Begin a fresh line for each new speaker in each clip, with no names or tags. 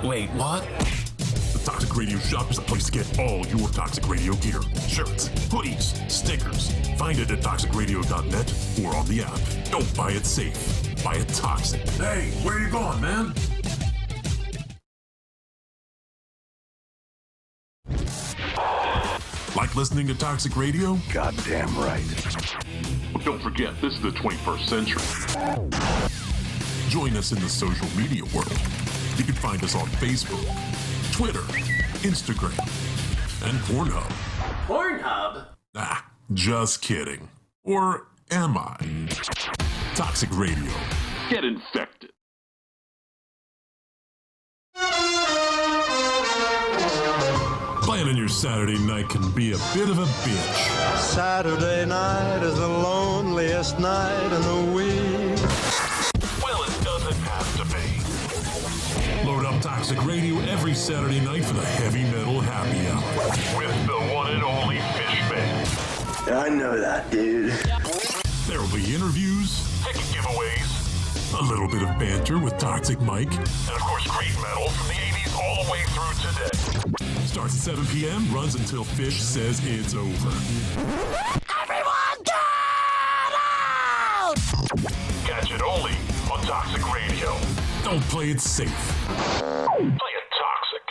Wait, what?
The Toxic Radio Shop is the place to get all your Toxic Radio gear. Shirts, hoodies, stickers. Find it at toxicradio.net or on the app. Don't buy it safe. Buy it toxic. Hey, where you going, man? Like listening to Toxic Radio?
Goddamn right.
But don't forget, this is the 21st century. Join us in the social media world. You can find us on Facebook, Twitter, Instagram, and Pornhub.
Pornhub?
Ah, just kidding. Or am I? Toxic Radio. Get infected. Planning your Saturday night can be a bit of a bitch.
Saturday night is the loneliest night in the week.
Well, it doesn't have to be. Load up Toxic Radio every Saturday night for the heavy metal happy hour with the one and only Fishman.
I know that, dude.
There will be interviews, heckin' giveaways, a little bit of banter with Toxic Mike, and of course great metal from the 80s all the way through today. Starts at 7 p.m., runs until Fish says it's over.
Everyone get out!
Catch it only on Toxic Radio. Don't play it safe. Play it toxic.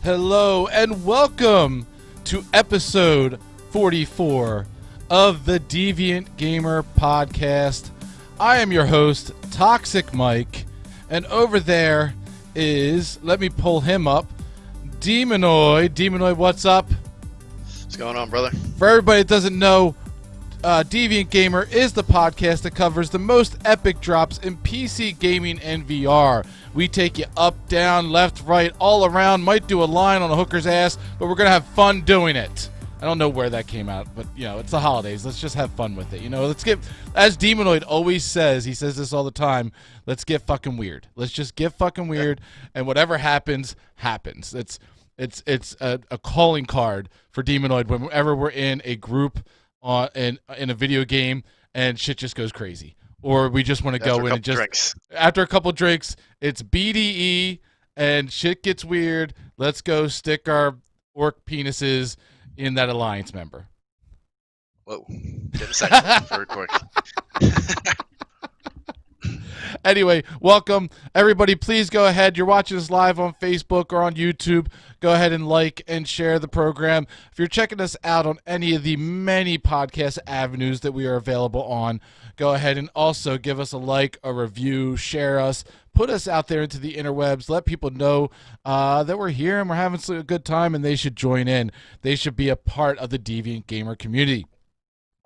Hello and welcome to episode 44 of the Deviant Gamer Podcast. I am your host, Toxic Mike, and over there is, let me pull him up, Demonoid. Demonoid, what's up?
What's going on, brother?
For everybody that doesn't know, Deviant Gamer is the podcast that covers the most epic drops in PC gaming and VR. We take you up, down, left, right, all around. Might do a line on a hooker's ass, but we're going to have fun doing it. I don't know where that came out, but, you know, it's the holidays. Let's just have fun with it. You know, let's get, as Demonoid always says, he says this all the time, let's get fucking weird. Let's just get fucking weird, and whatever happens, happens. It's a calling card for Demonoid whenever we're in a group in a video game and shit just goes crazy. Or we just want to go in and just after a couple drinks, it's BDE and shit gets weird. Let's go stick our orc penises in that alliance member.
Whoa. Get a second. Very quick.
Anyway, welcome everybody. Please go ahead. You're watching us live on Facebook or on YouTube. Go ahead and like and share the program. If you're checking us out on any of the many podcast avenues that we are available on, go ahead and also give us a like, a review, share us, put us out there into the interwebs. Let people know that we're here and we're having a good time, and they should join in. They should be a part of the Deviant Gamer community.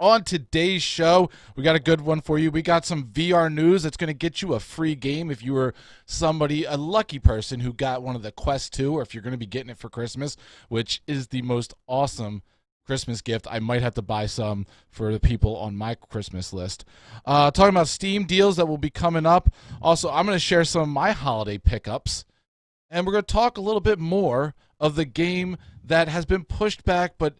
On today's show, we got a good one for you. We got some VR news that's going to get you a free game if you were somebody, a lucky person who got one of the Quest 2, or if you're going to be getting it for Christmas, which is the most awesome Christmas gift. I might have to buy some for the people on my Christmas list. Talking about Steam deals that will be coming up. Also, I'm going to share some of my holiday pickups, and we're going to talk a little bit more of the game that has been pushed back, but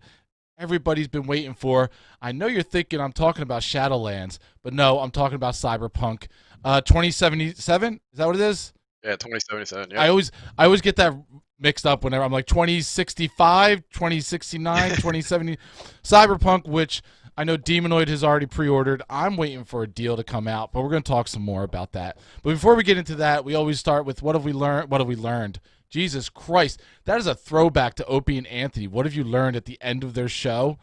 everybody's been waiting for. I know you're thinking I'm talking about Shadowlands, but no, I'm talking about Cyberpunk 2077. Is that what it is?
Yeah, 2077. Yeah.
I always get that mixed up whenever I'm like 2065, 2069, 2070. Cyberpunk, which I know Demonoid has already pre-ordered. I'm waiting for a deal to come out, but we're going to talk some more about that. But before we get into that, we always start with what have we learned? What have we learned? Jesus Christ, that is a throwback to Opie and Anthony. What have you learned at the end of their show?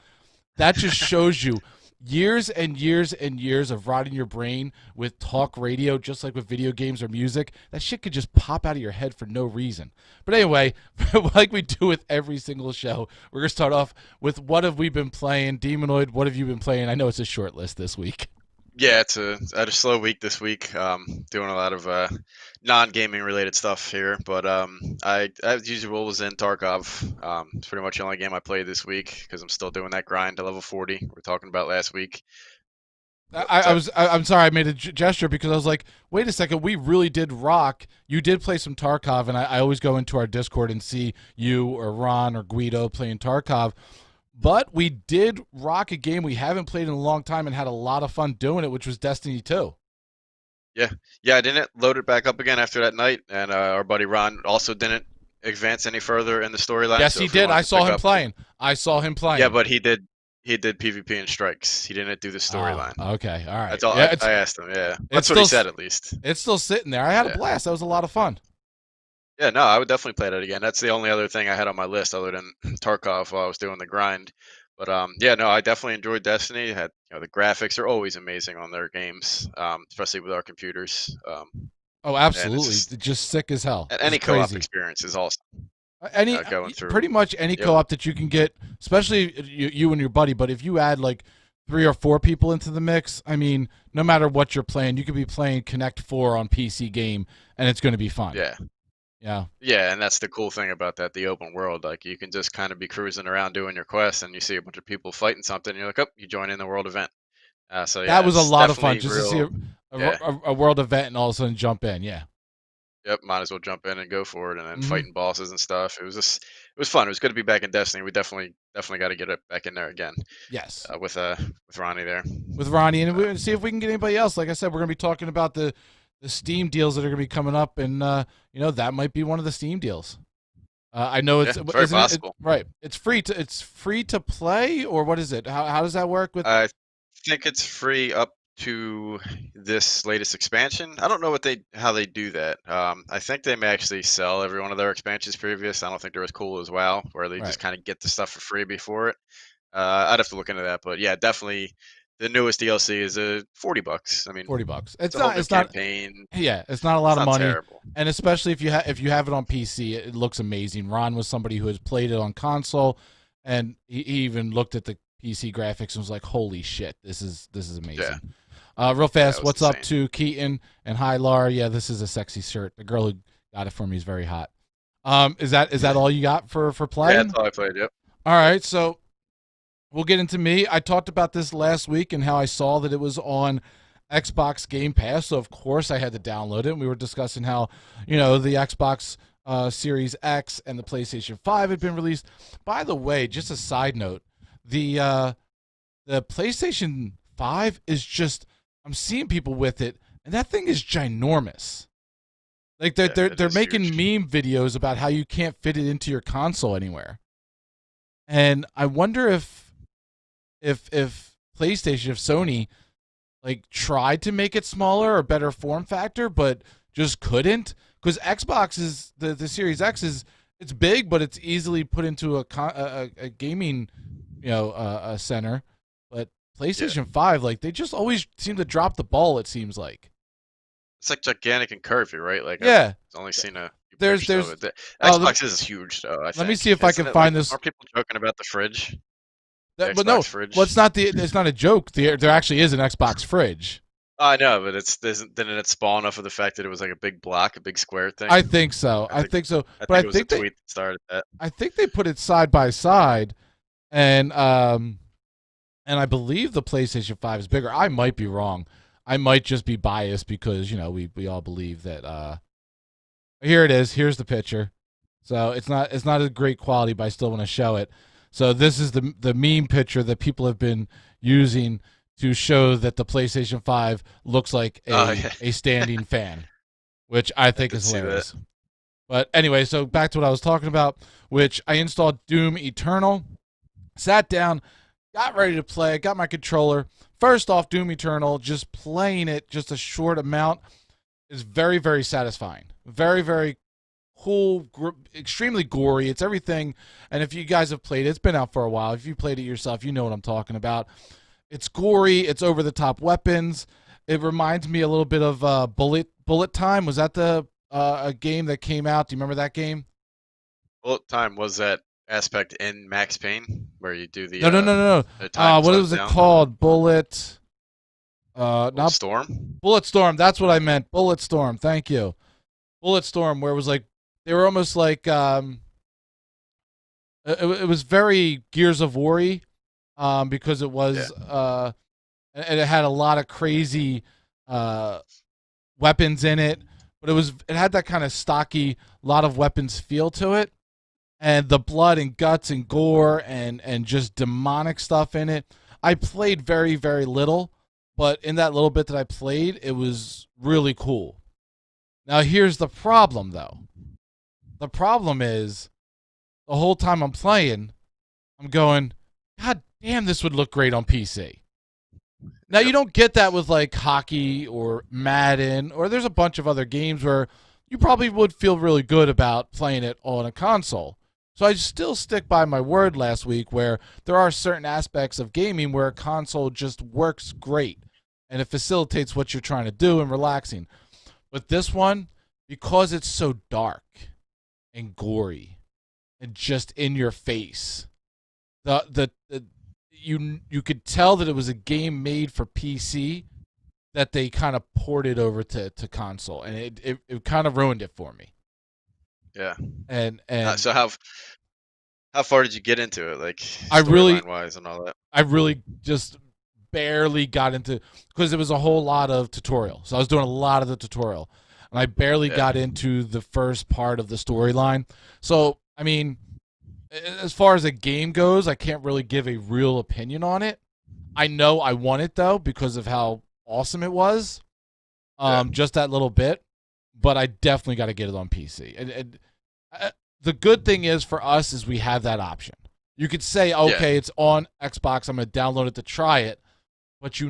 That just shows you years and years and years of rotting your brain with talk radio, just like with video games or music, that shit could just pop out of your head for no reason. But anyway, like we do with every single show, we're going to start off with what have we been playing? Demonoid, what have you been playing? I know it's a short list this week.
Yeah, I had a slow week this week. Doing a lot of non-gaming related stuff here, but I as usual was in Tarkov. It's pretty much the only game I played this week because I'm still doing that grind to level 40 we were talking about last week.
I'm sorry, I made a gesture because I was like, wait a second, we really did rock. You did play some Tarkov, and I always go into our Discord and see you or Ron or Guido playing Tarkov. But we did rock a game we haven't played in a long time and had a lot of fun doing it, which was Destiny 2.
Yeah, I didn't load it back up again after that night, and our buddy Ron also didn't advance any further in the storyline.
Yes,
so
he
if we
did.
wanted
I
to
saw
pick
him
up-
playing. I saw him playing.
Yeah, but he did PvP and strikes. He didn't do the storyline.
Okay, all right.
That's all.
Yeah,
I asked him. Yeah, that's what he said at least.
It's still sitting there. I had a blast. That was a lot of fun.
Yeah, no, I would definitely play that again. That's the only other thing I had on my list other than Tarkov while I was doing the grind. But yeah, no, I definitely enjoyed Destiny. Had the graphics are always amazing on their games, especially with our computers.
Oh, absolutely. Just sick as hell.
And any
It's
co-op
crazy.
experience is awesome.
Going
through.
Pretty much any
Yep.
co-op that you can get, especially you and your buddy. But if you add like 3 or 4 people into the mix, I mean, no matter what you're playing, you could be playing Connect 4 on PC game, and it's going to be fun. Yeah,
and that's the cool thing about that, the open world. Like you can just kind of be cruising around doing your quests, and you see a bunch of people fighting something, and you're like, oh, you join in the world event. So yeah,
that was a
it's
lot of fun
definitely
just to see a world event and all of a sudden jump in. Yeah.
Yep, might as well jump in and go for it, and then fighting bosses and stuff. It was fun. It was good to be back in Destiny. We definitely got to get it back in there again.
Yes.
With Ronnie there.
With Ronnie, and we'll see if we can get anybody else. Like I said, we're going to be talking about the Steam deals that are going to be coming up, and that might be one of the Steam deals. I know it's
very possible.
Right. It's free to play, or what is it? How does that work?
I think it's free up to this latest expansion. I don't know how they do that. I think they may actually sell every one of their expansions previous. I don't think they're as cool as WoW, where they just kind of get the stuff for free before it. I'd have to look into that, but yeah, definitely the newest DLC is $40. I mean,
$40.
It's not campaign.
Yeah, it's not a lot of money.
Terrible.
And especially if you have it on PC, it looks amazing. Ron was somebody who has played it on console, and he even looked at the PC graphics and was like, "Holy shit, this is amazing."
Yeah.
Real fast, what's
insane.
up to Keaton and hi Laura? Yeah, this is a sexy shirt. The girl who got it for me is very hot. Is that all you got for playing?
Yeah, that's all I played. Yep.
All right, so we'll get into me. I talked about this last week and how I saw that it was on Xbox Game Pass, so of course I had to download it. And we were discussing how the Xbox Series X and the PlayStation 5 had been released. By the way, just a side note, the PlayStation 5 is just, I'm seeing people with it, and that thing is ginormous. Like they're making meme videos about how you can't fit it into your console anywhere. And I wonder if PlayStation, if Sony like tried to make it smaller or better form factor, but just couldn't, because Xbox is the Series X it's big, but it's easily put into a gaming a center. But PlayStation 5, like they just always seem to drop the ball. It seems like
it's like gigantic and curvy, right? Like
yeah,
I've only seen a.
There's
Xbox is huge though.
Let me see if I can find this.
Are people joking about the fridge?
But no,
fridge?
well, it's not a joke. There actually is an Xbox fridge.
I know, but didn't it spawn off of the fact that it was like a big block, a big square thing?
I think so. I think so. But I think
the tweet that started that.
I think they put it side by side, and I believe the PlayStation 5 is bigger. I might be wrong. I might just be biased because we all believe that. Here it is. Here's the picture. So it's not a great quality, but I still want to show it. So this is the meme picture that people have been using to show that the PlayStation 5 looks like a standing fan, which I think is hilarious. But anyway, so back to what I was talking about, which I installed Doom Eternal, sat down, got ready to play, got my controller. First off, Doom Eternal, just playing it just a short amount is very, very satisfying. Very, very cool, extremely gory. It's everything. And if you guys have played it, it's been out for a while. If you played it yourself, you know what I'm talking about. It's gory. It's over the top weapons. It reminds me a little bit of Bullet Time. Was that the a game that came out? Do you remember that game?
Bullet time was that aspect in Max Payne where you do
No, no, no, no,
the
no.
time
What
slows
was it
down?
called? Bullet.
Bullet
Not
Storm?
Bullet Storm. That's what I meant. Bullet Storm. Thank you. Bullet Storm, where it was like they were almost like it was very Gears of War, because it
Yeah.
was and it had a lot of crazy uh weapons in it, but it had that kind of stocky, lot of weapons feel to it, and the blood and guts and gore and just demonic stuff in it. I played very very little, but in that little bit that I played, it was really cool. Now here's the problem though. The problem is the whole time I'm playing, I'm going, God damn, this would look great on PC. Now you don't get that with like hockey or Madden, or there's a bunch of other games where you probably would feel really good about playing it on a console. So I still stick by my word last week where there are certain aspects of gaming where a console just works great and it facilitates what you're trying to do and relaxing. But this one, because it's so dark and gory and just in your face, the you could tell that it was a game made for PC that they kind of ported over to console, and it kind of ruined it for me.
Yeah.
And
So how far did you get into it, like
I really
storyline wise and all that?
I really just barely got into, because it was a whole lot of tutorial. So I was doing a lot of the tutorial, and I barely
Yeah.
got into the first part of the storyline. So I mean, as far as a game goes, I can't really give a real opinion on it. I know I want it though because of how awesome it was.
Yeah.
Just that little bit, but I definitely got to get it on PC. And the good thing is for us is we have that option. You could say, okay, it's on Xbox. I'm going to download it to try it, but you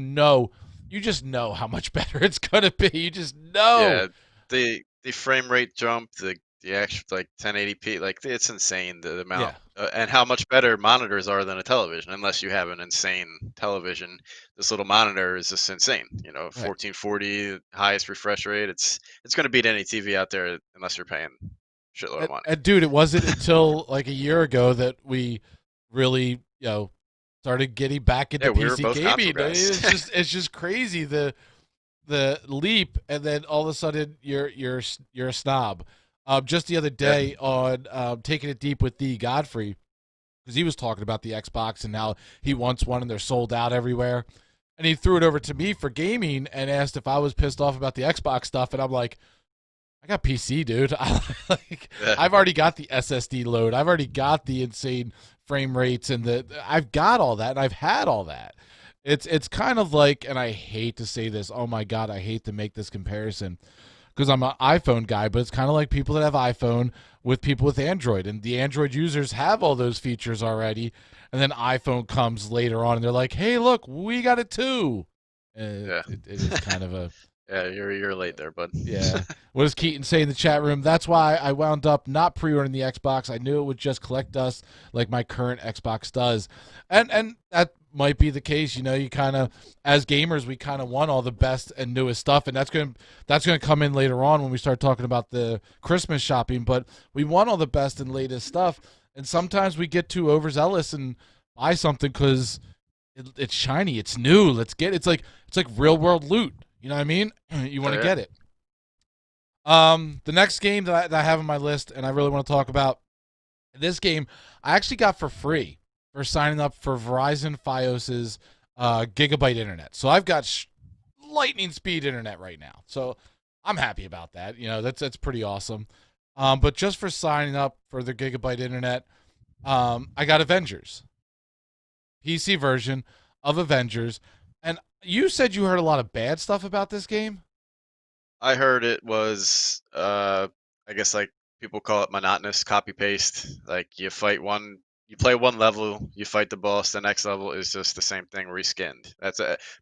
just know how much better it's going to be. You just know.
Yeah. The frame rate jump, the actual like 1080p, like it's insane the amount and how much better monitors are than a television. Unless you have an insane television, this little monitor is just insane. You know,
Right.
1440 highest refresh rate. It's going to beat any TV out there unless you're paying a shitload of money.
And dude, it wasn't until like a year ago that we really, started getting back into
We were
PC
both
gaming.
console guys.
It's just crazy the leap, and then all of a sudden you're a snob. Just the other day on Taking It Deep with the Godfrey, because he was talking about the Xbox and how he wants one and they're sold out everywhere, and he threw it over to me for gaming and asked if I was pissed off about the Xbox stuff, and I'm like, I got PC, dude. I've already got the SSD load. I've already got the insane frame rates, and I've got all that, and I've had all that. It's kind of like, and I hate to say this, oh my god, I hate to make this comparison because I'm an iPhone guy, but it's kind of like people that have iPhone with people with Android, and the Android users have all those features already, and then iPhone comes later on, and they're like, hey, look, we got it too. It is kind of a
Yeah, you're late there, bud.
yeah. What does Keaton say in the chat room? That's why I wound up not pre-ordering the Xbox. I knew it would just collect dust like my current Xbox does. And that might be the case. You kind of, as gamers, we kind of want all the best and newest stuff, and that's going to come in later on when we start talking about the Christmas shopping, but we want all the best and latest stuff. And sometimes we get too overzealous and buy something cuz it's shiny, it's new. It's like real world loot. You know what I mean? You want to get it. The next game that I have on my list, and I really want to talk about, this game I actually got for free for signing up for Verizon Fios's gigabyte internet. So I've got lightning speed internet right now. So I'm happy about that. That's pretty awesome. But just for signing up for the gigabyte internet, I got Avengers. PC version of Avengers. And you said you heard a lot of bad stuff about this game?
I heard it was, I guess like people call it monotonous copy paste. Like you play one level, you fight the boss. The next level is just the same thing reskinned.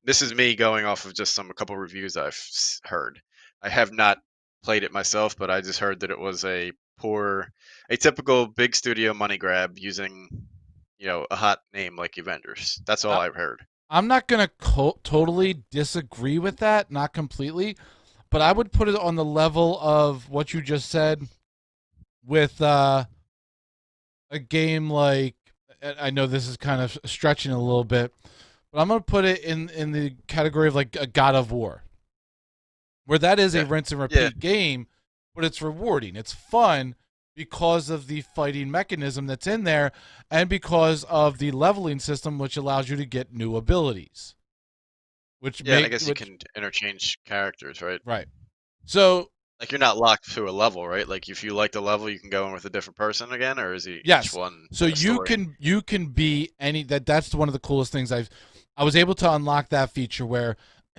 This is me going off of just a couple reviews I've heard. I have not played it myself, but I just heard that it was a typical big studio money grab using, a hot name like Avengers. That's all I've heard.
I'm not gonna totally disagree with that, not completely, but I would put it on the level of what you just said with a game like, I know this is kind of stretching a little bit, but I'm gonna put it in the category of like a God of War, where that is a
Yeah.
rinse and
Yeah.
repeat game, but it's rewarding. It's fun because of the fighting mechanism that's in there and because of the leveling system, which allows you to get new abilities. Which
Yeah, and I
make
guess you
which
can interchange characters, right?
Right. So
Like you're not locked to a level, right? Like if you like the level, you can go in with a different person again, or is each
yes,
one
so
a story?
you can be any that's one of the coolest things I was able to unlock that feature where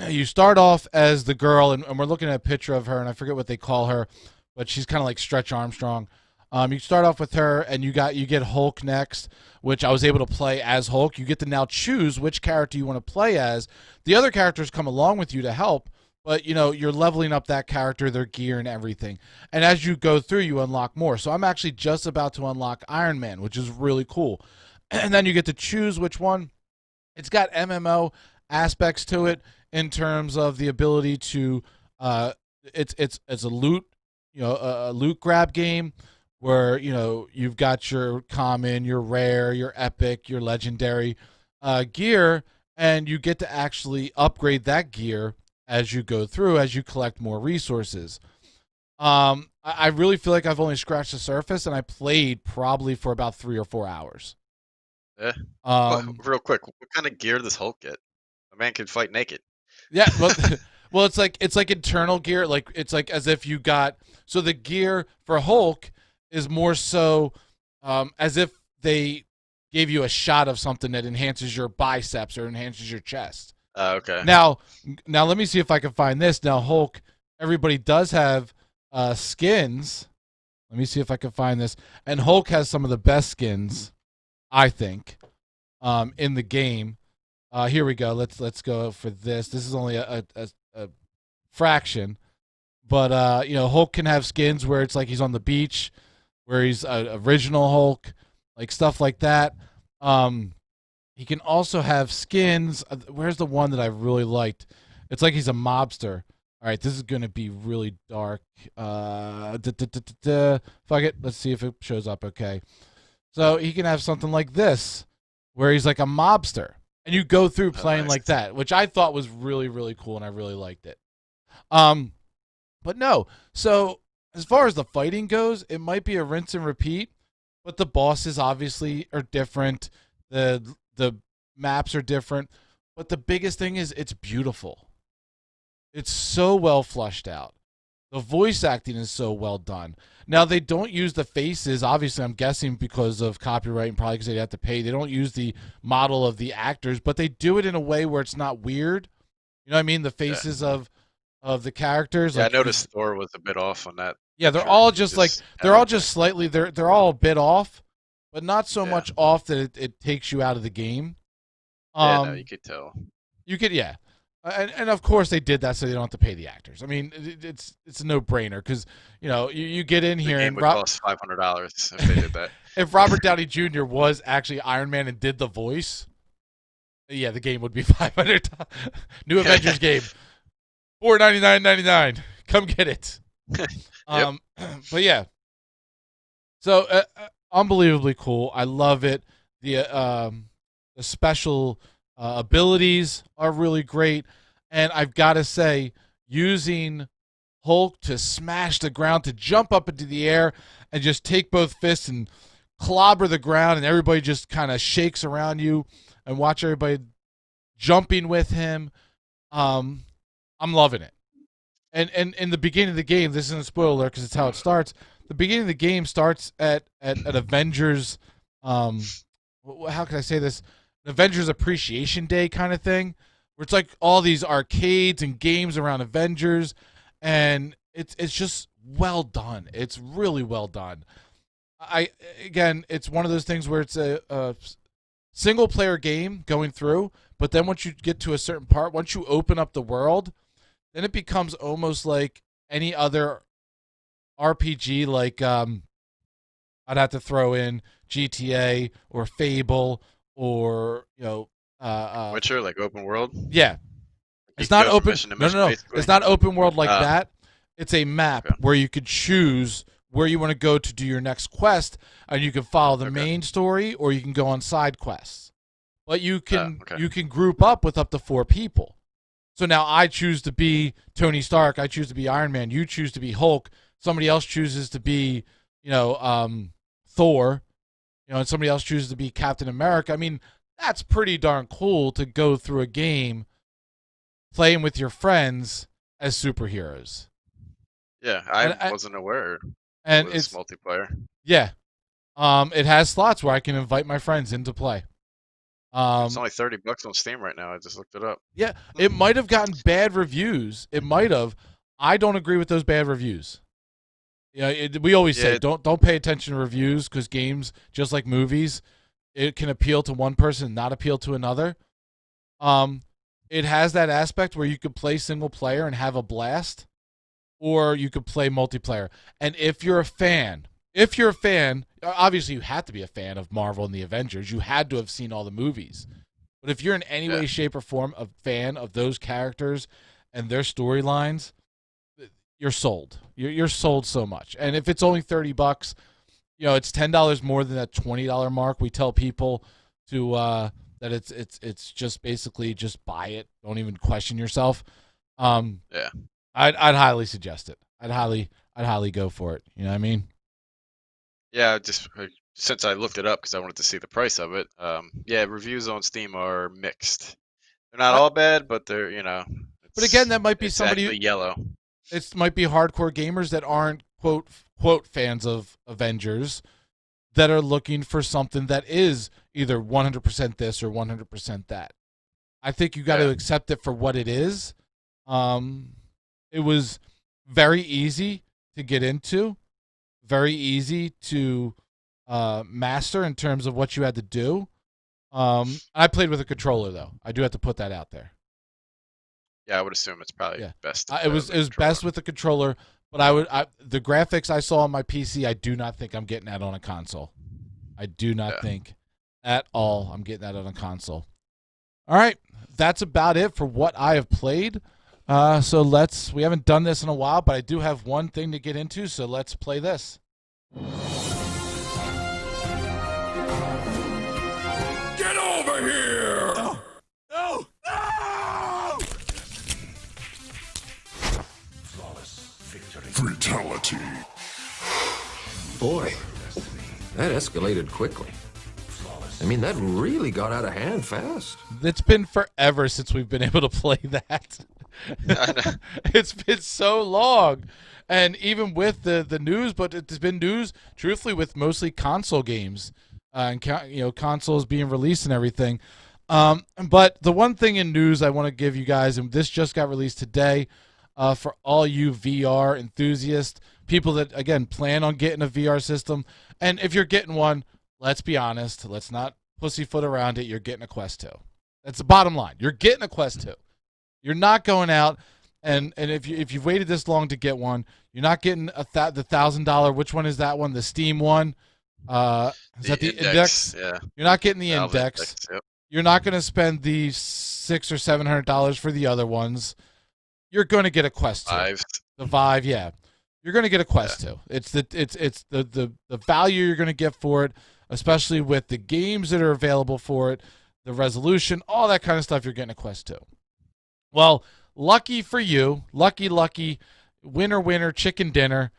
you start off as the girl, and we're looking at a picture of her, and I forget what they call her, but she's kind of like Stretch Armstrong. You start off with her, and you get Hulk next, which I was able to play as Hulk. You get to now choose which character you want to play as. The other characters come along with you to help, but you're leveling up that character, their gear, and everything. And as you go through, you unlock more. So I'm actually just about to unlock Iron Man, which is really cool. And then you get to choose which one. It's got MMO aspects to it in terms of the ability to it's a loot, a loot grab game where you've got your common, your rare, your epic, your legendary gear, and you get to actually upgrade that gear as you go through, as you collect more resources. I really feel like I've only scratched the surface, and I played probably for about 3 or 4 hours.
Yeah.
Um,
Real quick, what kind of gear does Hulk get? A man can fight naked.
Yeah, well, well, it's like internal gear. Like it's like as if you got so the gear for Hulk is more so as if they gave you a shot of something that enhances your biceps or enhances your chest.
Okay.
Now, now let me see if I can find this. Now Hulk, everybody does have skins. Let me see if I can find this. And Hulk has some of the best skins, I think, in the game. Here we go. Let's go for this. This is only a fraction, but Hulk can have skins where it's like he's on the beach, where he's original Hulk, like stuff like that. He can also have skins. Where's the one that I really liked? It's like he's a mobster. All right, this is going to be really dark. Fuck it. Let's see if it shows up. Okay, so he can have something like this, where he's like a mobster. And you go through
Oh,
playing
nice.
like that, which I thought was really, really cool, and I really liked it. But no. So as far as the fighting goes, it might be a rinse and repeat, but the bosses obviously are different. The maps are different, but the biggest thing is it's beautiful. It's so well flushed out. The voice acting is so well done. Now they don't use the faces. Obviously, I'm guessing because of copyright and probably because they have to pay. They don't use the model of the actors, but they do it in a way where it's not weird. You know what I mean? The faces of the characters.
Yeah, I
Like
noticed Thor was a bit off on that.
yeah, they're
Sure,
all
he
just like
had
they're all
one
just slightly they're all a bit off, but not so
Yeah.
much off that it takes you out of the game.
Yeah, no, you could tell.
You could, yeah, and of course they did that so they don't have to pay the actors. I mean, it's a no brainer because you get in
The
here
game
and
would cost $500 if they did that.
if Robert Downey Jr. was actually Iron Man and did the voice, yeah, the game would be $500. New Avengers game, $499.99. Come get it. But yeah, so unbelievably cool. I love it. The special abilities are really great, and I've got to say, using Hulk to smash the ground, to jump up into the air, and just take both fists and clobber the ground, and everybody just kind of shakes around you, and watch everybody jumping with him. I'm loving it. And in the beginning of the game, this isn't a spoiler alert because it's how it starts. The beginning of the game starts at Avengers. How can I say this? An Avengers Appreciation Day kind of thing, where it's like all these arcades and games around Avengers, and it's just well done. It's really well done. Again, it's one of those things where it's a single player game going through, but then once you get to a certain part, once you open up the world, then it becomes almost like any other RPG. Like I'd have to throw in GTA or Fable or
Witcher, like open world.
Yeah,
You
it's
can
not
go from
open.
mission to
No,
mission,
no, no.
basically.
It's not open world like
Uh,
that. It's a map
okay.
where you could choose where you want to go to do your next quest, and you can follow the
Okay.
main story or you can go on side quests. But you can
okay.
you can group up with up to 4 people. So now I choose to be Tony Stark. I choose to be Iron Man. You choose to be Hulk. Somebody else chooses to be, Thor. And somebody else chooses to be Captain America. I mean, that's pretty darn cool to go through a game playing with your friends as superheroes.
Yeah,
And
I wasn't aware it
and
was
it's
multiplayer.
yeah. It has slots where I can invite my friends into play.
It's only $30 on Steam right now. I just looked it up.
Yeah, it might have gotten bad reviews. It might have. I don't agree with those bad reviews. We always say don't pay attention to reviews because games, just like movies, it can appeal to one person, not appeal to another. It has that aspect where you could play single player and have a blast, or you could play multiplayer. And if you're a fan, obviously you have to be a fan of Marvel and the Avengers. You had to have seen all the movies. But if you're in any way, shape, or form a fan of those characters and their storylines, you're sold. You're sold so much. And if it's only $30, it's $10 more than that $20 mark. We tell people to that it's just basically just buy it. Don't even question yourself.
Yeah.
I'd highly suggest it. I'd highly go for it. You know what I mean?
Yeah, just since I looked it up because I wanted to see the price of it. Yeah, reviews on Steam are mixed. They're not all bad, but they're
But again, that might be
it's
somebody
actually yellow.
It might be hardcore gamers that aren't quote fans of Avengers that are looking for something that is either 100% this or 100% that. I think you got to accept it for what it is. It was very easy to get into, very easy to master in terms of what you had to do. I played with a controller though. I do have to put that out there.
Yeah, I would assume it's probably best.
It was best with the controller, but the graphics I saw on my PC, I do not think I'm getting that on a console. I do not think at all I'm getting that on a console. All right, that's about it for what I have played. So we haven't done this in a while, but I do have one thing to get into, so let's play this.
Get over here!
No! No!
Fatality.
Boy, that escalated quickly. I mean, that really got out of hand fast.
It's been forever since we've been able to play that. It's been so long. And even with the news, but it's been news, truthfully, with mostly console games and consoles being released and everything. But the one thing in news I want to give you guys, and this just got released today, for all you VR enthusiasts, people that, again, plan on getting a VR system. And if you're getting one, let's be honest. Let's not pussyfoot around it. You're getting a Quest 2. That's the bottom line. You're getting a Quest 2. You're not going out, and if you've waited this long to get one, you're not getting the $1,000. Which one is that one? The Steam one? Is that the Index?
Yeah.
You're not getting the
Valve
Index.
Yep.
You're not going to spend the $600 or $700 for the other ones. You're going to get a Quest 2.
Vive.
The Vive, yeah. You're going to get a Quest 2. It's the value you're going to get for it, especially with the games that are available for it, the resolution, all that kind of stuff. You're getting a Quest 2. Well, lucky for you, lucky, winner, chicken dinner.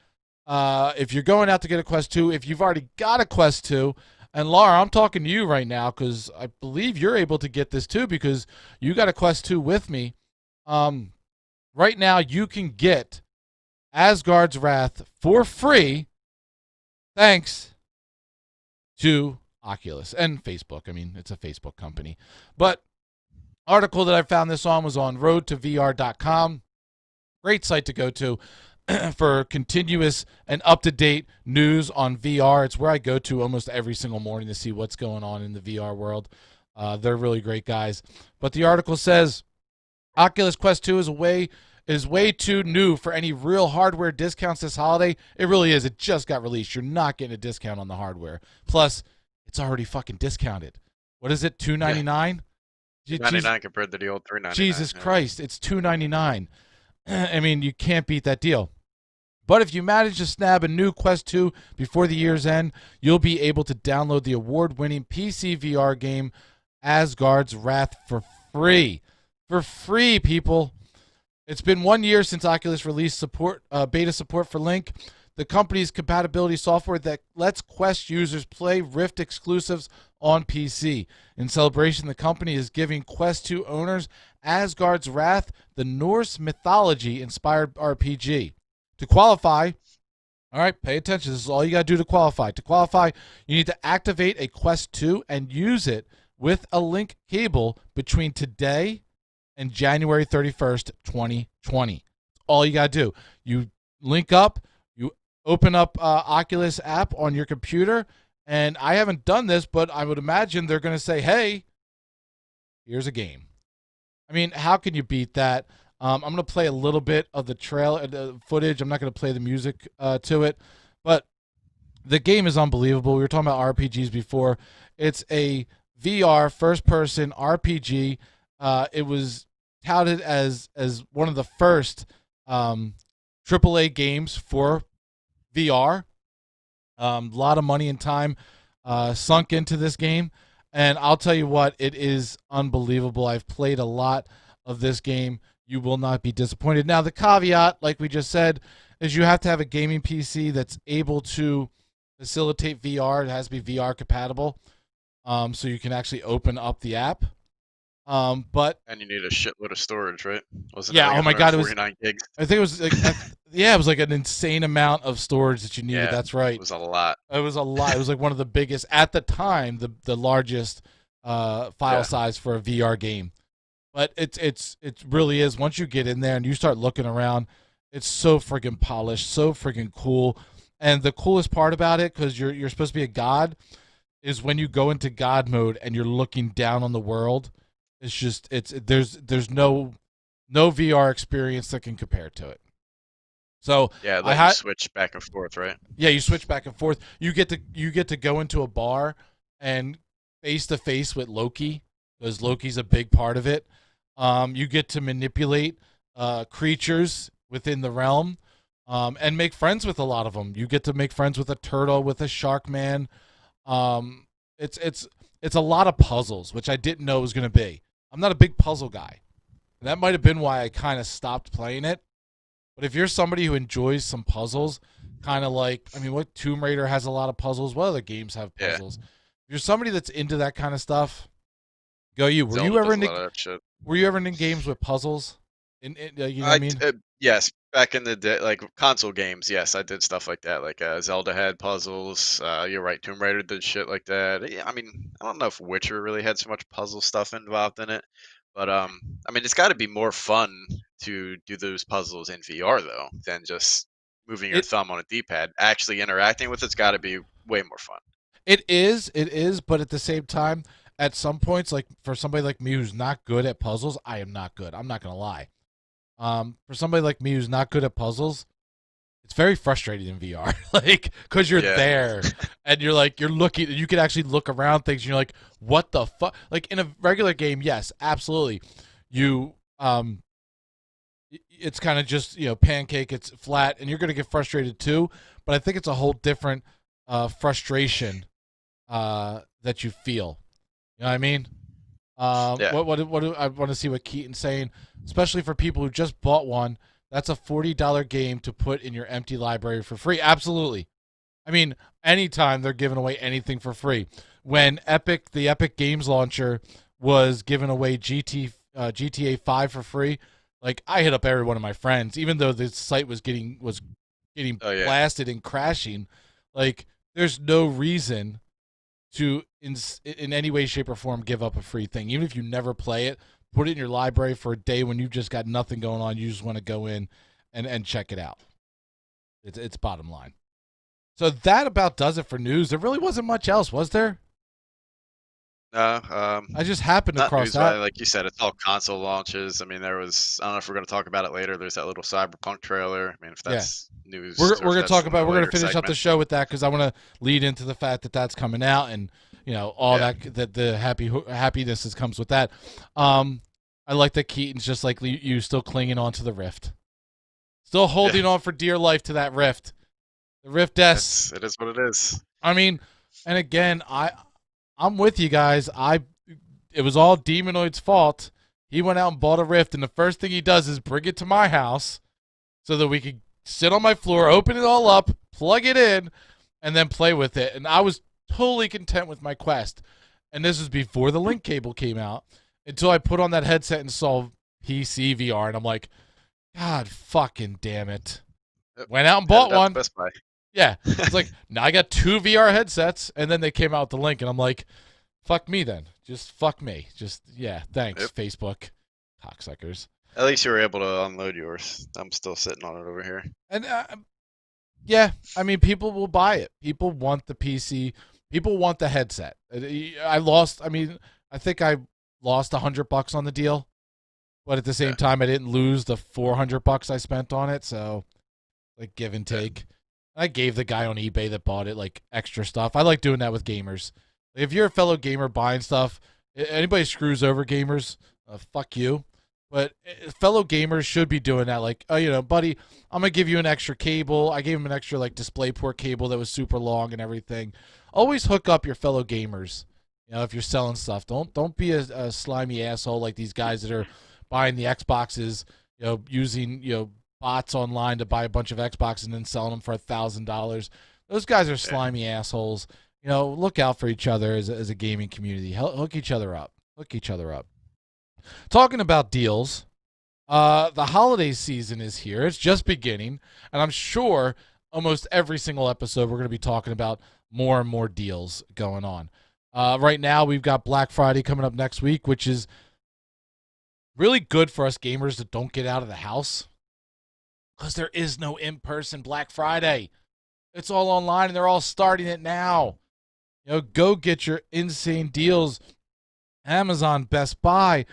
If you're going out to get a Quest 2, if you've already got a Quest 2, and Laura, I'm talking to you right now because I believe you're able to get this too because you got a Quest 2 with me. Right now, you can get Asgard's Wrath for free thanks to Oculus and Facebook. I mean, it's a Facebook company. But article that I found this on was on roadtovr.com. Great site to go to for continuous and up-to-date news on VR. It's where I go to almost every single morning to see what's going on in the VR world. They're really great guys. But the article says Oculus Quest 2 is way too new for any real hardware discounts this holiday. It really is. It just got released. You're not getting a discount on the hardware. Plus, it's already fucking discounted. What is it, $299?
$2.99 compared to the old $3.99.
Jesus
yeah.
Christ, it's $2.99. I mean, you can't beat that deal. But if you manage to snag a new Quest 2 before the year's end, you'll be able to download the award-winning PC VR game Asgard's Wrath for free. For free, people. It's been 1 year since Oculus released beta support for Link, the company's compatibility software that lets Quest users play Rift exclusives on PC. In celebration, the company is giving Quest 2 owners Asgard's Wrath, the Norse mythology-inspired RPG. To qualify, all right, pay attention. This is all you got to do to qualify. To qualify, you need to activate a Quest 2 and use it with a Link cable between today and January 31st, 2020. All you got to do. You link up, you open up Oculus app on your computer, and I haven't done this, but I would imagine they're going to say, hey, here's a game. I mean, how can you beat that? I'm going to play a little bit of the trailer footage. I'm not going to play the music to it, but the game is unbelievable. We were talking about RPGs before. It's a VR first-person RPG. It was touted as one of the first AAA games for VR. A lot of money and time sunk into this game, and I'll tell you what, it is unbelievable. I've played a lot of this game. You will not be disappointed. Now, the caveat, like we just said, is you have to have a gaming PC that's able to facilitate VR. It has to be VR compatible, so you can actually open up the app. But
And you need a shitload of storage, right? Wasn't
yeah,
it like
oh my God, it was
149 gigs?
I think it was like, yeah, it was like an insane amount of storage that you needed.
Yeah,
That's right.
It was a lot.
It was a lot. It was like one of the biggest at the time, the largest file size for a VR game. But it really is. Once you get in there and you start looking around, it's so friggin' polished, so friggin' cool. And the coolest part about it, because you're supposed to be a god, is when you go into god mode and you're looking down on the world. It's just there's no VR experience that can compare to it. So
Yeah, you switch back and forth, right?
yeah, you switch back and forth. You get to go into a bar and face to face with Loki, because Loki's a big part of it. You get to manipulate creatures within the realm, and make friends with a lot of them. You get to make friends with a turtle, with a shark man. It's a lot of puzzles, which I didn't know it was going to be. I'm not a big puzzle guy. That might have been why I kind of stopped playing it. But if you're somebody who enjoys some puzzles, kind of like, I mean, what Tomb Raider has a lot of puzzles. What other games have puzzles? Yeah. If you're somebody that's into that kind of stuff, go you. Were you ever into games with puzzles? You know what I mean?
Yes, back in the day, like console games. Yes, I did stuff like that. Like Zelda had puzzles. You're right, Tomb Raider did shit like that. Yeah, I mean, I don't know if Witcher really had so much puzzle stuff involved in it, but I mean, it's got to be more fun to do those puzzles in VR though than just moving your thumb on a D-pad. Actually interacting with it's got to be way more fun.
It is, but at the same time, at some points, like for somebody like me who's not good at puzzles, I am not good. I'm not gonna lie. For somebody like me who's not good at puzzles, it's very frustrating in VR. Like, because you're there and you're looking, you can actually look around things and you're like, what the fuck? Like in a regular game, yes, absolutely. You, it's kind of just, pancake, it's flat, and you're going to get frustrated too. But I think it's a whole different frustration that you feel. You know what I mean? What I want to see what Keaton's saying, especially for people who just bought one. That's a $40 game to put in your empty library for free. Absolutely. I mean, anytime they're giving away anything for free. When the Epic Games launcher was giving away GTA 5 for free, like I hit up every one of my friends, even though the site was getting blasted and crashing. Like, there's no reason to in any way, shape, or form give up a free thing. Even if you never play it, put it in your library for a day when you've just got nothing going on. You just want to go in and check it out. It's bottom line. So that about does it for news. There really wasn't much else, was there? I just happened
not
across
news-wise,
that.
like you said, it's all console launches. I mean, there was I don't know if we're gonna talk about it later. There's that little Cyberpunk trailer. I mean, if
Yeah.
that's news
We're
or if
gonna
that's
talk
in a
about. We're gonna
later
finish up the
segment.
show with that because I want to lead into the fact that that's coming out and all
Yeah.
that the happiness that comes with that. I like that Keaton's just like you, still clinging on to the Rift, still holding
Yeah.
on for dear life to that Rift. The Rift S.
It is what it is.
I mean, and again, I'm with you guys. It was all Demonoid's fault. He went out and bought a Rift, and the first thing he does is bring it to my house so that we could sit on my floor, open it all up, plug it in, and then play with it. And I was totally content with my Quest. And this was before the link cable came out until I put on that headset and saw PC VR, and I'm like, God fucking damn it.
Yep.
Went out and
Headed
bought
out to
one.
Best Buy.
Yeah. It's like, now I got 2 VR headsets, and then they came out with the link, and I'm like, fuck me then. Just fuck me. Just, yeah, thanks,
Yep.
Facebook. Cocksuckers.
At least you were able to unload yours. I'm still sitting on it over here.
And, yeah, I mean, people will buy it. People want the PC. People want the headset. I think I lost $100 on the deal, but at the same time, I didn't lose the $400 I spent on it, so, like, give and take. I gave the guy on eBay that bought it like extra stuff. I like doing that with gamers. If you're a fellow gamer buying stuff, anybody screws over gamers, fuck you. But fellow gamers should be doing that. Like, oh, buddy, I'm gonna give you an extra cable. I gave him an extra like DisplayPort cable that was super long and everything. Always hook up your fellow gamers. If you're selling stuff, don't be a slimy asshole like these guys that are buying the Xboxes. Using bots online to buy a bunch of Xboxes and then selling them for $1,000. Those guys are slimy assholes. Look out for each other as a gaming community. Hook each other up. Talking about deals, the holiday season is here. It's just beginning, and I'm sure almost every single episode we're going to be talking about more and more deals going on. Right now, we've got Black Friday coming up next week, which is really good for us gamers that don't get out of the house. Because there is no in-person Black Friday. It's all online, and they're all starting it now. Go get your insane deals. Amazon, Best Buy.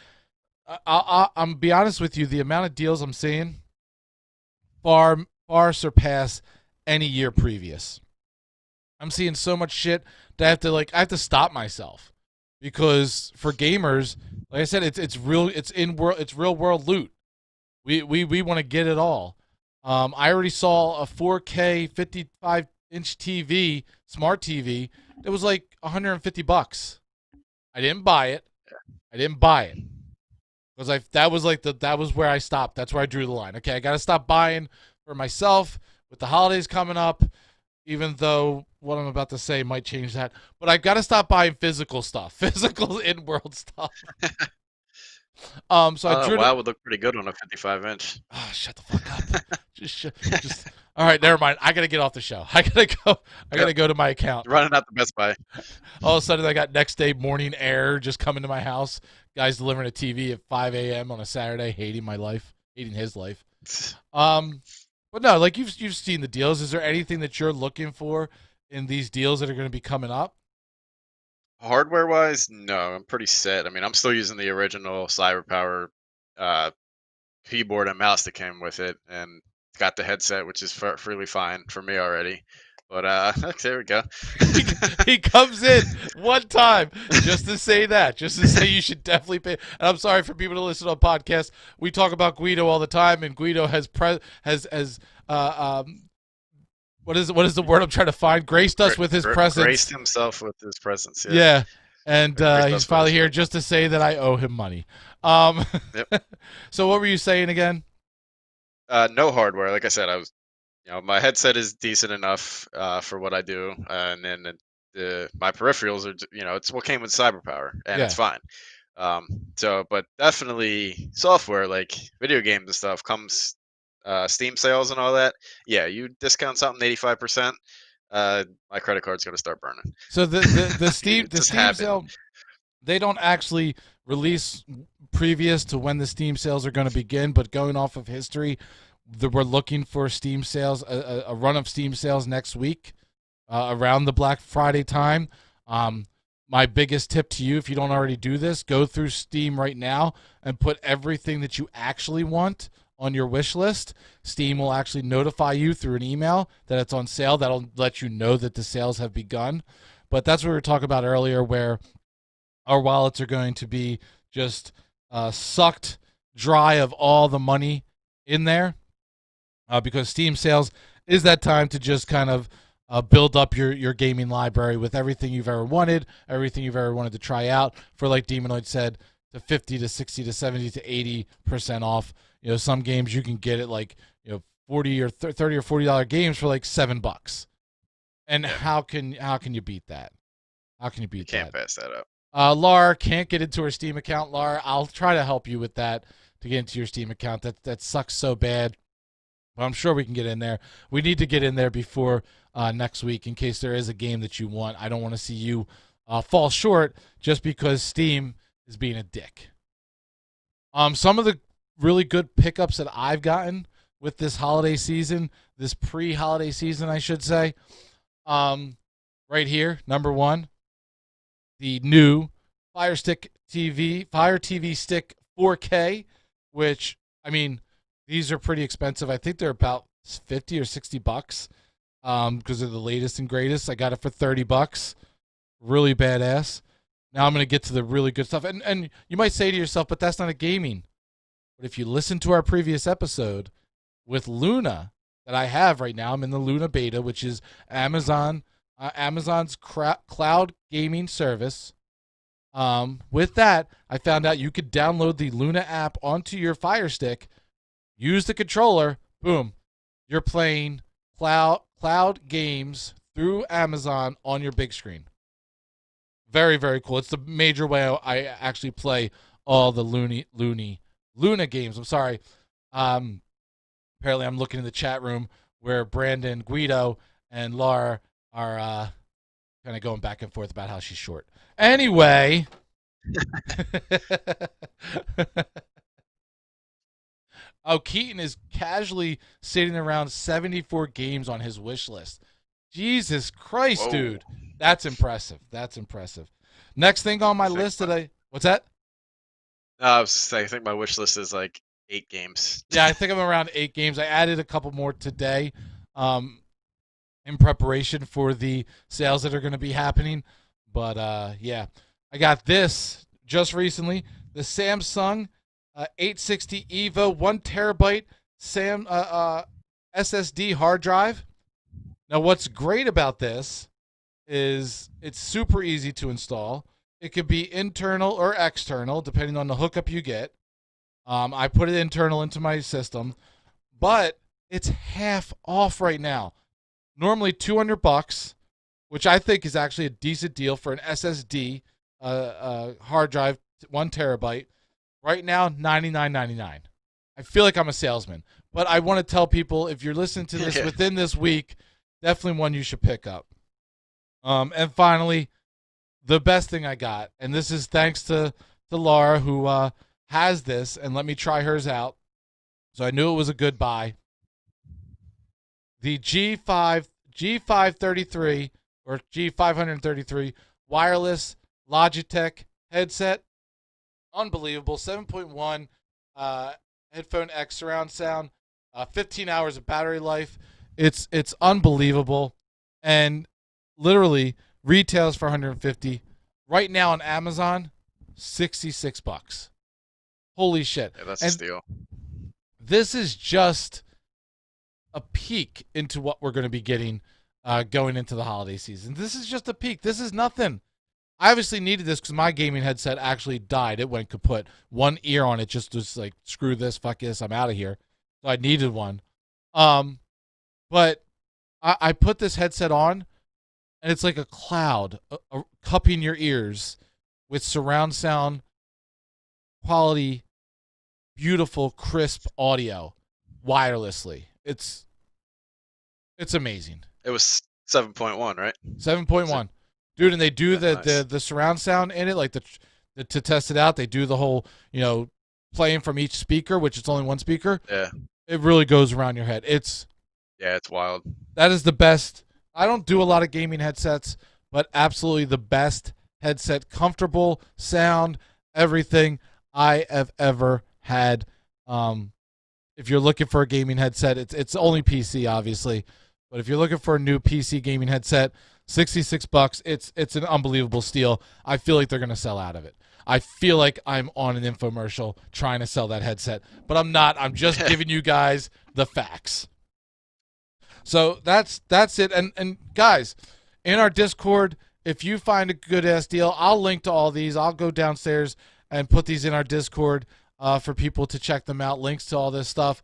I'm be honest with you, the amount of deals I'm seeing far surpass any year previous. I'm seeing so much shit that I have to stop myself, because for gamers, like I said, it's real world loot. We want to get it all. I already saw a 4K 55-inch TV, smart TV, that was like $150. I didn't buy it. Because that was where I stopped. That's where I drew the line. Okay, I got to stop buying for myself with the holidays coming up, even though what I'm about to say might change that. But I've got to stop buying physical stuff, physical in-world stuff. So I drew.
Wow, would look pretty good on a 55-inch.
Oh, shut the fuck up. just. All right, never mind. I gotta get off the show. I gotta go to my account.
Running out the Best Buy.
All of a sudden, I got next day morning air just coming to my house. Guys delivering a TV at 5 a.m. on a Saturday, hating his life. But no, like you've seen the deals. Is there anything that you're looking for in these deals that are going to be coming up?
Hardware-wise, no, I'm pretty set. I mean, I'm still using the original CyberPower keyboard and mouse that came with it, and got the headset, which is really fine for me already. But there we go.
He comes in one time just to say that, just to say you should definitely pay. And I'm sorry for people to listen on podcasts. We talk about Guido all the time, and Guido has what is the word I'm trying to find? Graced us with his presence.
Graced himself with his presence.
Yeah. And he's finally here just to say that I owe him money.
Yep.
So what were you saying again?
No hardware. Like I said, my headset is decent enough for what I do, and then my peripherals are, it's what came with CyberPower, and it's fine. But definitely software like video games and stuff comes. Steam sales and all that. Yeah, you discount something 85%. My credit card's gonna start burning.
So the Steam sale, they don't actually release previous to when the Steam sales are going to begin, but going off of history, we're looking for Steam sales, a run of Steam sales next week, around the Black Friday time. my biggest tip to you, if you don't already do this, go through Steam right now and put everything that you actually want on your wish list. Steam will actually notify you through an email that it's on sale. That'll let you know that the sales have begun. But that's what we were talking about earlier, where our wallets are going to be just sucked dry of all the money in there, because Steam sales is that time to just kind of build up your gaming library with everything you've ever wanted, everything you've ever wanted to try out for, like Demonoid said, to 50 to 60 to 70 to 80% off. You know, some games you can get at like, 40 or 30 or $40 games for like $7. And how can you beat that? How can you beat that?
Can't pass that up.
Laura can't get into her Steam account. Laura, I'll try to help you with that, to get into your Steam account. That sucks so bad. But I'm sure we can get in there. We need to get in there before next week in case there is a game that you want. I don't want to see you fall short just because Steam is being a dick. Some of the really good pickups that I've gotten with this holiday season, this pre-holiday season, I should say, right here, number one, the new Fire TV Stick 4K, which, I mean, these are pretty expensive. I think they're about $50 or $60 because they're the latest and greatest. I got it for $30. Really badass. Now I'm going to get to the really good stuff. And you might say to yourself, but that's not a gaming. But if you listen to our previous episode with Luna that I have right now, I'm in the Luna beta, which is Amazon's cloud gaming service. With that, I found out you could download the Luna app onto your Fire Stick, use the controller, boom, you're playing cloud games through Amazon on your big screen. Very, very cool. It's the major way I actually play all the Luna games. I'm sorry. Apparently I'm looking in the chat room where Brandon, Guido, and Laura are kind of going back and forth about how she's short. Anyway. Oh, Keaton is casually sitting around 74 games on his wish list. Jesus Christ,
Whoa.
dude. That's impressive. That's impressive. Next thing on my list today. What's that?
I was just saying, I think my wish list is like 8 games.
Yeah, I think I'm around 8 games. I added a couple more today in preparation for the sales that are going to be happening. But, yeah, I got this just recently. The Samsung 860 EVO 1 terabyte SSD hard drive. Now, what's great about this is it's super easy to install. It could be internal or external, depending on the hookup you get. I put it internal into my system, but it's half off right now. Normally $200, which I think is actually a decent deal for an SSD hard drive, 1 terabyte. Right now, $99.99. I feel like I'm a salesman, but I want to tell people, if you're listening to this within this week, definitely one you should pick up. And finally, the best thing I got, and this is thanks to Laura, who has this, and let me try hers out. So I knew it was a good buy. The G533 or G533 wireless Logitech headset. Unbelievable. 7.1 headphone X surround sound, 15 hours of battery life. It's unbelievable, and literally retails for $150. Right now on Amazon, $66. Holy shit.
Yeah, that's a steal.
This is just a peek into what we're going to be getting going into the holiday season. This is just a peek. This is nothing. I obviously needed this because my gaming headset actually died. It went kaput. One ear on it just was like, screw this, fuck this, I'm out of here. So I needed one. But I put this headset on, and it's like a cloud cupping your ears with surround sound quality, beautiful, crisp audio wirelessly. It's amazing.
It was 7.1, right?
7.1. Dude, and they do
nice.
the surround sound in it, like to test it out. They do the whole, playing from each speaker, which is only one speaker.
Yeah.
It really goes around your head. It's
wild.
That is the best. I don't do a lot of gaming headsets, but absolutely the best headset, comfortable sound, everything I have ever had. If you're looking for a gaming headset, it's only PC, obviously, but if you're looking for a new PC gaming headset, $66, it's an unbelievable steal. I feel like they're gonna sell out of it. I feel like I'm on an infomercial trying to sell that headset, but I'm not. I'm just giving you guys the facts. So that's it. And guys, in our Discord, if you find a good ass deal, I'll link to all these. I'll go downstairs and put these in our Discord for people to check them out. Links to all this stuff.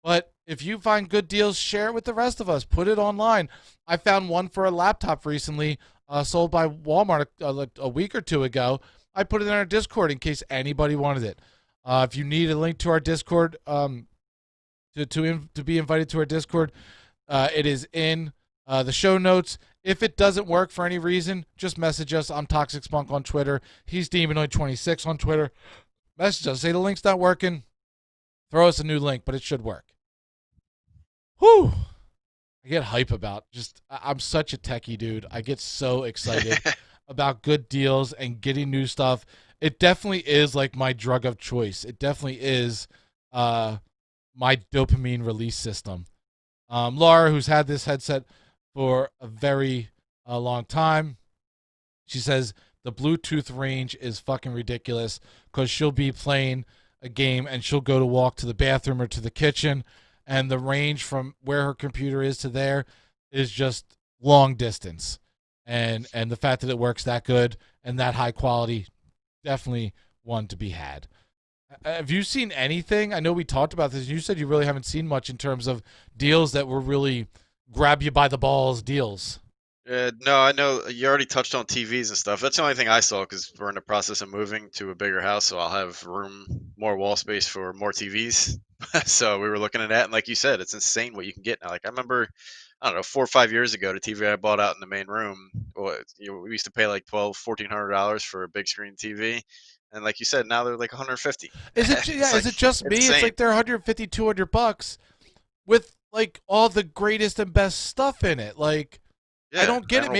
But if you find good deals, share it with the rest of us. Put it online. I found one for a laptop recently, sold by Walmart a week or two ago. I put it in our Discord in case anybody wanted it. If you need a link to our Discord, to be invited to our Discord, it is in the show notes. If it doesn't work for any reason, just message us. I'm Toxic Spunk on Twitter. He's Demonoid26 on Twitter. Message us. Say the link's not working. Throw us a new link, but it should work. Whew. I get hype about I'm such a techie dude. I get so excited about good deals and getting new stuff. It definitely is like my drug of choice. It definitely is my dopamine release system. Laura, who's had this headset for a very long time, she says the Bluetooth range is fucking ridiculous because she'll be playing a game and she'll go to walk to the bathroom or to the kitchen, and the range from where her computer is to there is just long distance. And the fact that it works that good and that high quality, definitely one to be had. Have you seen anything? I know we talked about this. You said you really haven't seen much in terms of deals that were really grab you by the balls deals.
No, I know you already touched on TVs and stuff. That's the only thing I saw because we're in the process of moving to a bigger house, so I'll have more wall space for more TVs. So we were looking at that, and like you said, it's insane what you can get now. Like I remember, I don't know, 4 or 5 years ago, the TV I bought out in the main room, we used to pay like $1,400 for a big screen TV. And like you said, now they're like 150.
Is it? Yeah. Is it just me?
Insane.
It's like they're 150, $200 with like all the greatest and best stuff in it. Like,
Yeah,
I don't get it.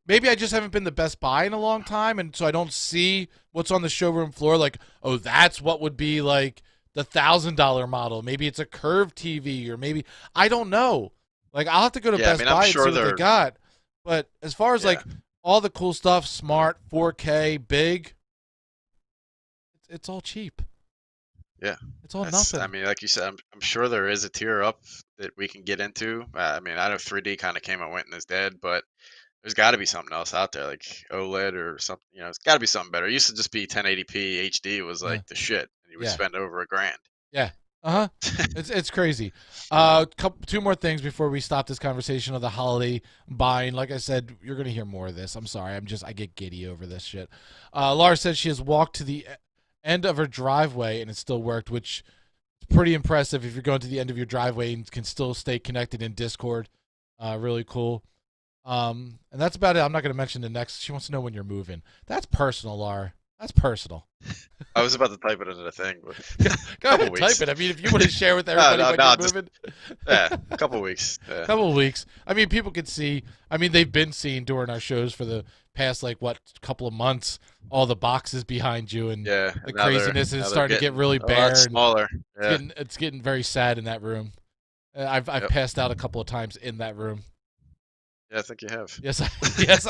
Maybe I just haven't been the Best Buy in a long time, and so I don't see what's on the showroom floor. Like, oh, that's what would be like the $1,000 model. Maybe it's a curved TV, or maybe I don't know. Like, I'll have to go to Best Buy and see what they got. But as far as like all the cool stuff, smart, 4K, big. It's all cheap.
Yeah,
it's all nothing.
I mean, like you said, I'm sure there is a tier up that we can get into. I mean, I know 3D kind of came and went and is dead, but there's got to be something else out there, like OLED or something. You know, it's got to be something better. It used to just be 1080p HD was like the shit, and you would spend over $1,000.
Yeah. It's crazy. Two more things before we stop this conversation of the holiday buying. Like I said, you're gonna hear more of this. I'm sorry. I get giddy over this shit. Laura says she has walked to the end of her driveway and it still worked, which is pretty impressive if you're going to the end of your driveway and can still stay connected in Discord. Really cool. And that's about it. I'm not going to mention the next. She wants to know when you're moving. That's personal, Laura. That's personal.
I was about to type it into the thing. But
Go ahead, type it. I mean, if you want to share with everybody when you're moving.
Yeah, a couple weeks. Yeah.
Couple of weeks. I mean, people could see. I mean, they've been seeing during our shows for the past, couple of months, all the boxes behind you and the craziness is starting to get really bare. And
smaller. Yeah.
It's getting very sad in that room. I've passed out a couple of times in that room.
Yeah, I think you have.
Yes, yes.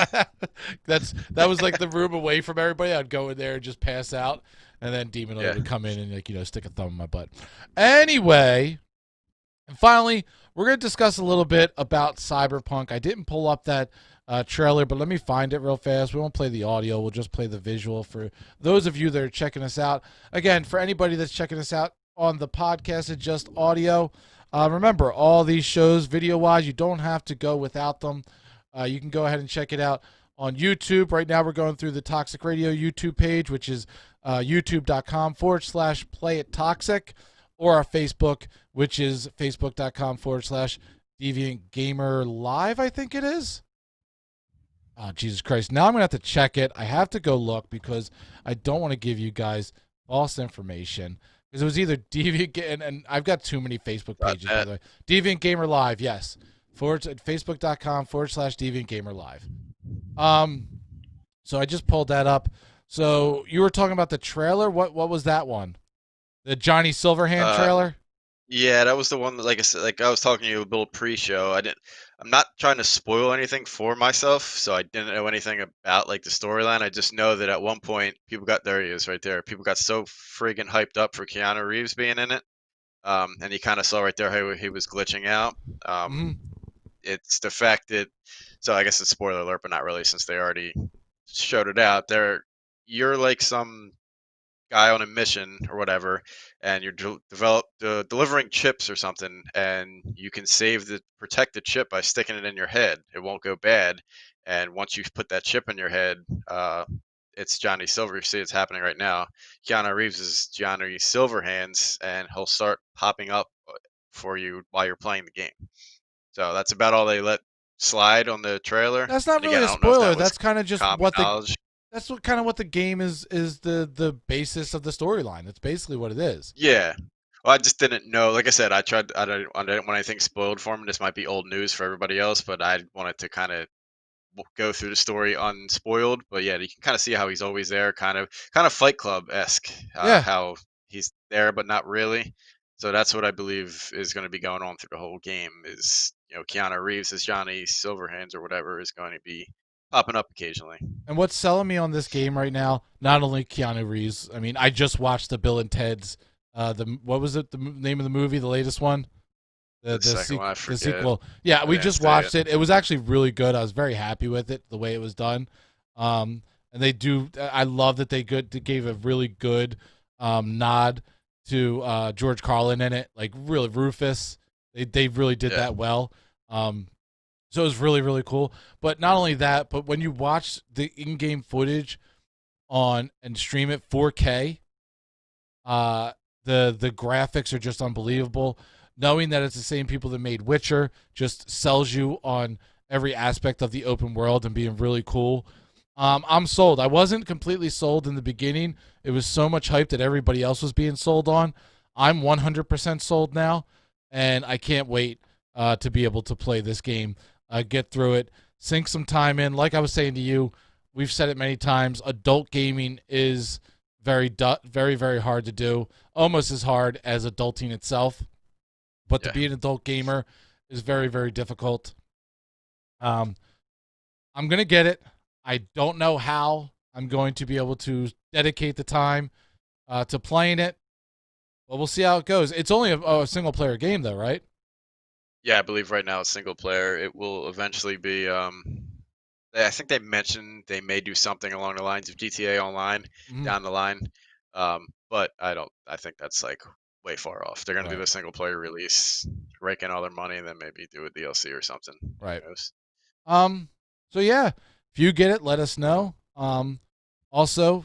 That was like the room away from everybody. I'd go in there and just pass out, and then Demonoid would come in and stick a thumb in my butt. Anyway, and finally, we're gonna discuss a little bit about Cyberpunk. I didn't pull up that trailer, but let me find it real fast. We won't play the audio. We'll just play the visual for those of you that are checking us out. Again, for anybody that's checking us out on the podcast, it's just audio. Remember, all these shows, video-wise, you don't have to go without them. You can go ahead and check it out on YouTube. Right now, we're going through the Toxic Radio YouTube page, which is youtube.com/playittoxic, or our Facebook, which is facebook.com/DeviantGamerLive, I think it is. Oh, Jesus Christ. Now I'm going to have to check it. I have to go look because I don't want to give you guys false information. Because it was either Deviant, and I've got too many Facebook pages, by the way. Deviant Gamer Live, yes. Facebook.com/DeviantGamerLive. So I just pulled that up. So you were talking about the trailer. What was that one? The Johnny Silverhand
Uh,
trailer?
yeah, that was the one that, like I said, like I was talking to you a little pre-show. I'm not trying to spoil anything for myself, so I didn't know anything about like the storyline. I just know that at one point people got there he is right there. People got so friggin' hyped up for Keanu Reeves being in it. And you kind of saw right there how he was glitching out.
Mm-hmm.
It's the fact that, so I guess it's spoiler alert, but not really since they already showed it out. You're like some guy on a mission or whatever, and you're delivering chips or something, and you can protect the chip by sticking it in your head. It won't go bad, and once you put that chip in your head, it's Johnny Silver. You see, it's happening right now. Keanu Reeves is Johnny Silverhands, and he'll start popping up for you while you're playing the game. So that's about all they let slide on the trailer.
That's not
And
really
again,
a
I don't know if
spoiler.
that was
That's kind of just
common
what the
knowledge.
that's what kind of what the game is the basis of the storyline. That's basically what it is.
Yeah. Well, I just didn't know. Like I said, I didn't want anything spoiled for me. This might be old news for everybody else, but I wanted to kind of go through the story unspoiled. But yeah, you can kind of see how he's always there, kind of Fight Club esque,
Yeah.
how he's there but not really. So that's what I believe is going to be going on through the whole game. Is Keanu Reeves as Johnny Silverhands or whatever is going to be popping up occasionally.
And what's selling me on this game right now, not only Keanu Reeves. I mean, I just watched the Bill and Ted's what was it? Name of the movie, the latest one?
The second one, I
The
forget.
sequel. Yeah,
I
we
didn't
just
see
watched
it.
it. It was actually really good. I was very happy with it, the way it was done. And they do. I love that they gave a really good nod to George Carlin in it. Like really, Rufus. They really did
Yeah.
that well. So it was really really cool. But not only that, but when you watch the in-game footage on and stream it 4K, the graphics are just unbelievable. Knowing that it's the same people that made Witcher just sells you on every aspect of the open world and being really cool. I'm sold. I wasn't completely sold in the beginning. It was so much hype that everybody else was being sold on. I'm 100% sold now, and I can't wait to be able to play this game, get through it, sink some time in. Like I was saying to you, we've said it many times, adult gaming is very, very hard to do, almost as hard as adulting itself. But to
Yeah.
be an adult gamer is very, very difficult. I'm going to get it. I don't know how I'm going to be able to dedicate the time to playing it, but we'll see how it goes. It's only a single-player game, though, right?
Yeah, I believe right now it's single player. It will eventually be. I think they mentioned they may do something along the lines of GTA Online
Mhm.
down the line, but I don't. I think that's like way far off. They're gonna do
Right.
the single player release, rake in all their money, and then maybe do a DLC or something.
Right.
Who knows?
So yeah, if you get it, let us know. Also,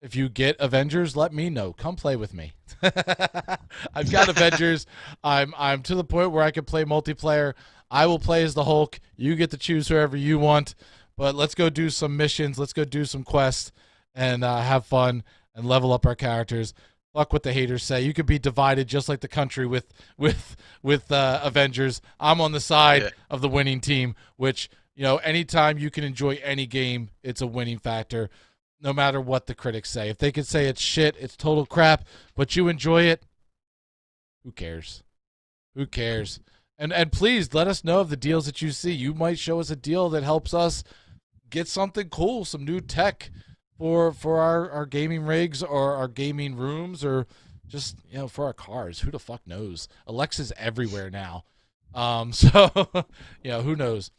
if you get Avengers, let me know. Come play with me. I've got Avengers. I'm to the point where I can play multiplayer. I will play as the Hulk. You get to choose whoever you want. But let's go do some missions. Let's go do some quests and have fun and level up our characters. Fuck what the haters say. You could be divided just like the country with Avengers. I'm on the side
Yeah.
of the winning team, which, anytime you can enjoy any game, it's a winning factor, no matter what the critics say. If they could say it's shit, it's total crap, but you enjoy it, who cares? Who cares? And please let us know of the deals that you see. You might show us a deal that helps us get something cool, some new tech for our gaming rigs or our gaming rooms or just for our cars. Who the fuck knows? Alexa's everywhere now. So who knows?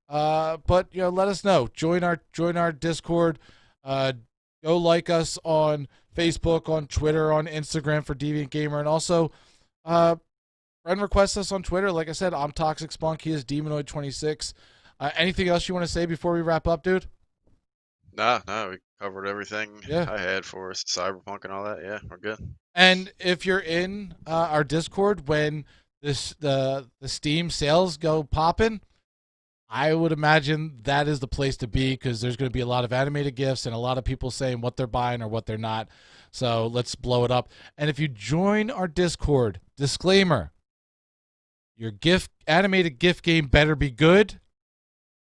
But let us know. Join our Discord. Go like us on Facebook, on Twitter, on Instagram for Deviant Gamer, and also friend request us on Twitter. Like I said, I'm Toxic Spunk. He is Demonoid26. Anything else you want to say before we wrap up, dude?
No, we covered everything
Yeah.
I had for us, Cyberpunk and all that. Yeah, we're good.
And if you're in our Discord when the Steam sales go popping, I would imagine that is the place to be because there's going to be a lot of animated GIFs and a lot of people saying what they're buying or what they're not. So let's blow it up. And if you join our Discord, disclaimer, your animated GIF game better be good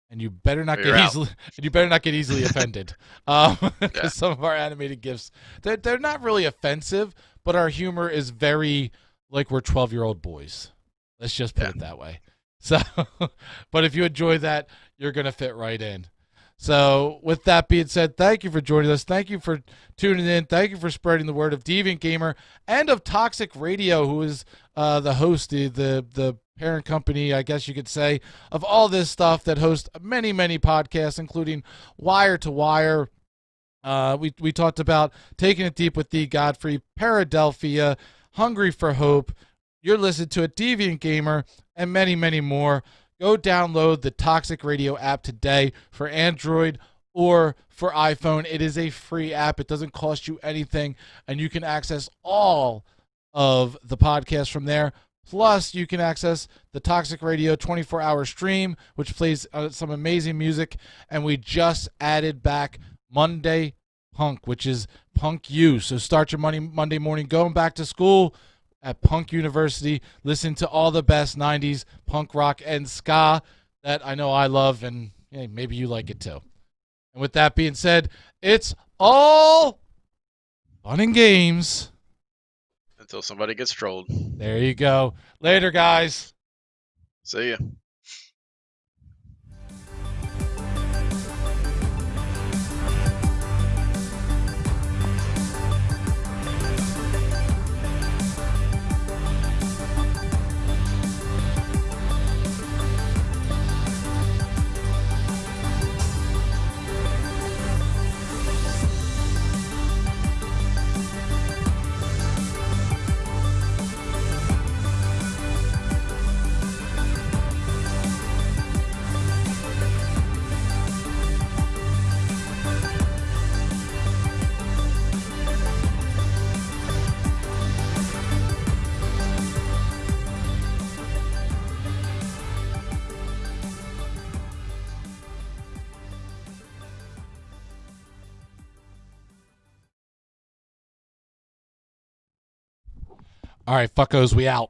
and you better not
Or
get
you're out.
easily offended. Because some of our animated gifs, they're not really offensive, but our humor is very like we're 12-year-old boys. Let's just put it that way. So, but if you enjoy that, you're gonna fit right in. So, with that being said, thank you for joining us. Thank you for tuning in. Thank you for spreading the word of Deviant Gamer and of Toxic Radio, who is the host, the parent company, I guess you could say, of all this stuff that hosts many, many podcasts, including Wire to Wire. We talked about Taking It Deep with D. Godfrey, Paradelphia, Hungry for Hope. You're listening to a Deviant Gamer, and many, many more. Go download the Toxic Radio app today for Android or for iPhone. It is a free app. It doesn't cost you anything, and you can access all of the podcasts from there. Plus, you can access the Toxic Radio 24-hour stream, which plays some amazing music, and we just added back Monday Punk, which is Punk U. So start your Monday morning going back to school at Punk University. Listen to all the best 90s punk rock and ska that I know I love, and maybe you like it too. And with that being said, it's all fun and games
Until somebody gets trolled.
There you go. Later, guys.
See ya.
All right, fuckos, we out.